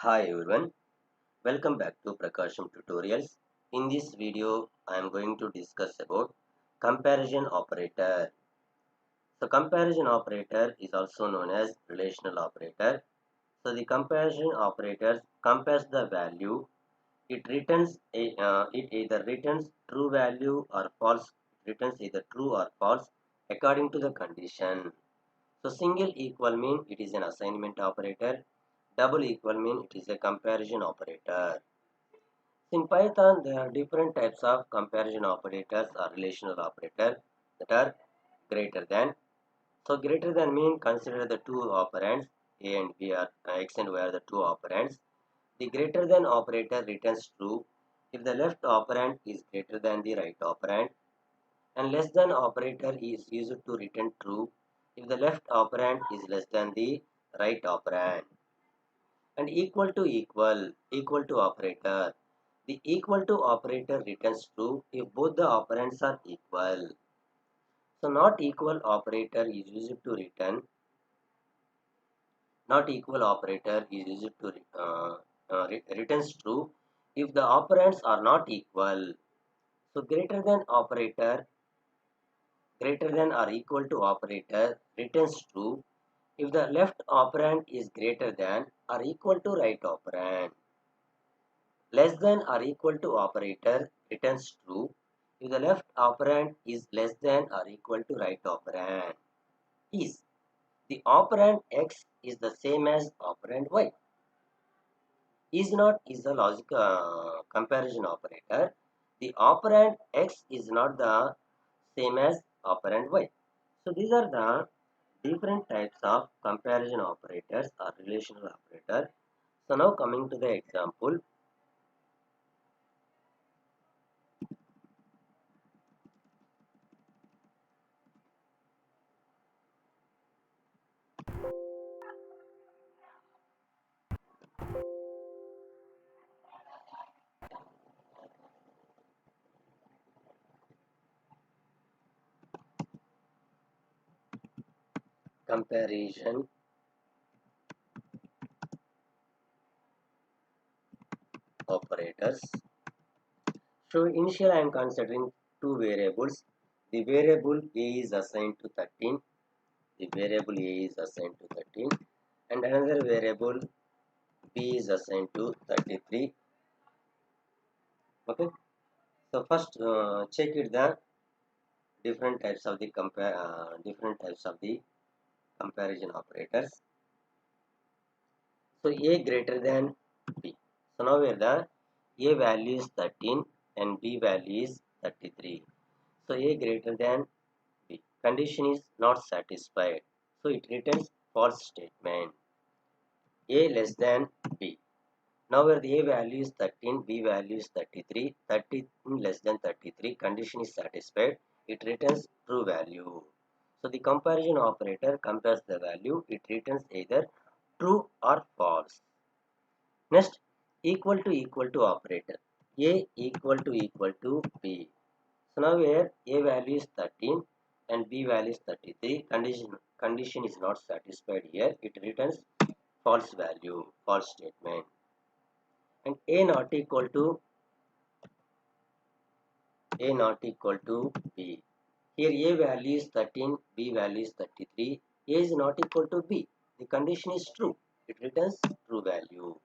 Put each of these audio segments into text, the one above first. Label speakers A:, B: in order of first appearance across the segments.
A: Hi everyone, welcome back to PRAKASAM tutorials. In this video, I am going to discuss about comparison operator. So comparison operator is also known as relational operator. So the comparison operator compares the value. It either returns true value or false. It returns either true or false according to the condition. So single equal mean it is an assignment operator. Double equal mean it is a comparison operator. In Python, there are different types of comparison operators or relational operators that are greater than. So greater than mean consider the two operands a and b are x and y are the two operands. The greater than operator returns true if the left operand is greater than the right operand, and less than operator is used to return true if the left operand is less than the right operand. And equal to operator. The equal to operator returns true if both the operands are equal. So not equal operator is used to return. Not equal operator is used to returns true if the operands are not equal. So greater than or equal to operator returns true if the left operand is greater than or equal to right operand. Less than or equal to operator returns true if the left operand is less than or equal to right operand. Is the operand x is the same as operand y. Is not is the logical comparison operator. The operand x is not the same as operand y. So these are the different types of comparison operators or relational operator. So now coming to the example. Comparison operators. So initially I am considering two variables. The variable a is assigned to 13. The variable a is assigned to 13 and another variable b is assigned to 33. Okay. So first check it the different types of the comparison operators. So a greater than b. So now where the a value is 13 and b value is 33. So a greater than b. Condition is not satisfied. So it returns false statement. A less than b. Now where the a value is 13, b value is 33. 13 less than 33. Condition is satisfied. It returns true value. So the comparison operator compares the value. It returns either true or false. Next, equal to operator. A equal to b. So now here a value is 13 and b value is 33. Condition is not satisfied here. It returns false value, false statement. And a not equal to b. Here a value is 13, b value is 33. A is not equal to b. The condition is true. It returns true value.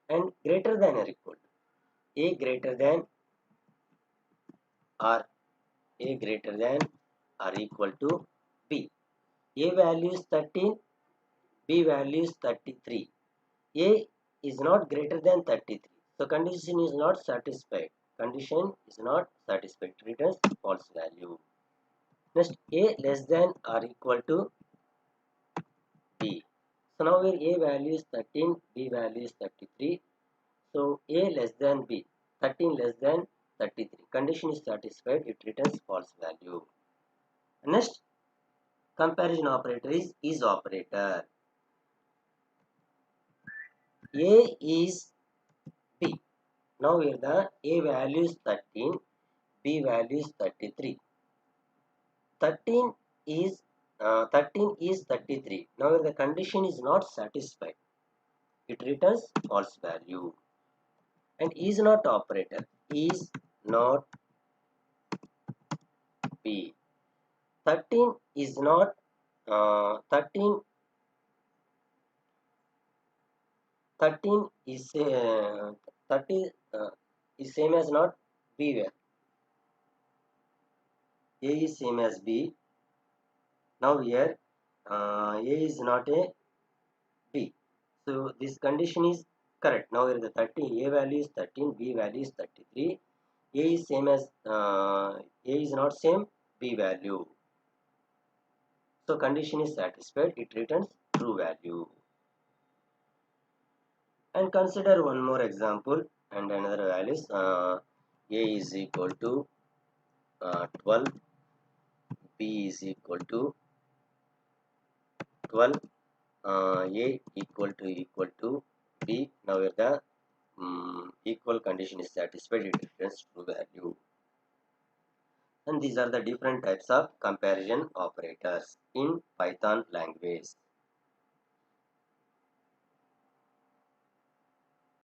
A: And greater than or equal to. A greater than or a greater than or equal to b. A value is 13, b value is 33. A is not greater than 33. So condition is not satisfied. Condition is not satisfied. Returns false value. Next, a less than or equal to b. So now where a value is 13, b value is 33. So a less than b. 13 less than 33. Condition is satisfied. It returns false value. Next, comparison operator is operator. A is b. Now here the a value is 13, b value is 33. 13 is 33. Now the condition is not satisfied. it returns false value. And is not operator, is not B. 13 is not 13 13 is 30 is same as not B, where A is same as B. Now here A is not a B. So this condition is correct. Now here the 13, A value is 13, B value is 33. A is same as A is not same B value. So condition is satisfied. It returns true value. And consider one more example and another values. A is equal to 12, B is equal to 12, A equal to B. Now here the equal condition is satisfied, it returns true value. And these are the different types of comparison operators in Python language.